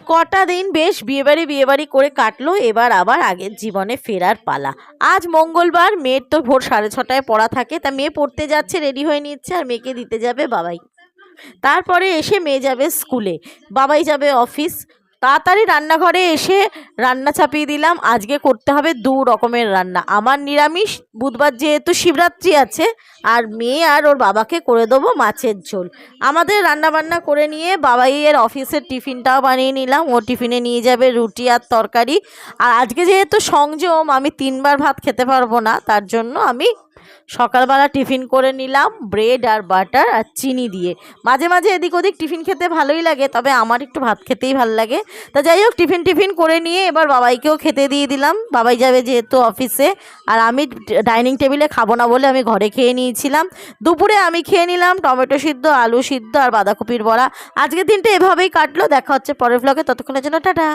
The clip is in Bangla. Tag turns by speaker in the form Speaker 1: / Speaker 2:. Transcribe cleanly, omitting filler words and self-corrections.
Speaker 1: কটা দিন বেশ বিয়েবাড়ি করে কাটলো, এবার আবার আগের জীবনে ফেরার পালা। আজ মঙ্গলবার, মেয়ের তো ভোর 6:30টায় পড়া থাকে, তা মেয়ে পড়তে যাচ্ছে, রেডি হয়ে নিচ্ছে, আর মেয়েকে দিতে যাবে বাবাই। তারপরে এসে মেয়ে যাবে স্কুলে, বাবাই যাবে অফিস। তাড়াতাড়ি রান্নাঘরে এসে রান্না চাপিয়ে দিলাম। আজকে করতে হবে 2 রকমের রান্না। আমার নিরামিষ, বুধবার যেহেতু শিবরাত্রি আছে, আর মেয়ে আর ওর বাবাকে করে দেবো মাছের ঝোল। আমাদের রান্না বান্না করে নিয়ে বাবাইয়ের অফিসের টিফিনটাও বানিয়ে নিলাম। ও টিফিনে নিয়ে যাবে রুটি আর তরকারি। আর আজকে যেহেতু সংযম, আমি 3বার ভাত খেতে পারবো না, তার জন্য আমি সকালবেলা টিফিন করে নিলাম ব্রেড আর বাটার আর চিনি দিয়ে। মাঝে মাঝে এদিক ওদিক টিফিন খেতে ভালোই লাগে, তবে আমার একটু ভাত খেতেই ভালো লাগে। তা যাই হোক, টিফিন করে নিয়ে এবার বাবাইকেও খেতে দিয়ে দিলাম। বাবাই যাবে যেহেতু অফিসে, আর আমি ডাইনিং টেবিলে খাবো না বলে আমি ঘরে খেয়ে নিয়েছিলাম। দুপুরে আমি খেয়ে নিলাম টমেটো সিদ্ধ, আলু সিদ্ধ আর বাঁধাকপির বড়া। আজকের দিনটা এভাবেই কাটলো। দেখা হচ্ছে পরের ভ্লগে, ততক্ষণের জন্য টাটা।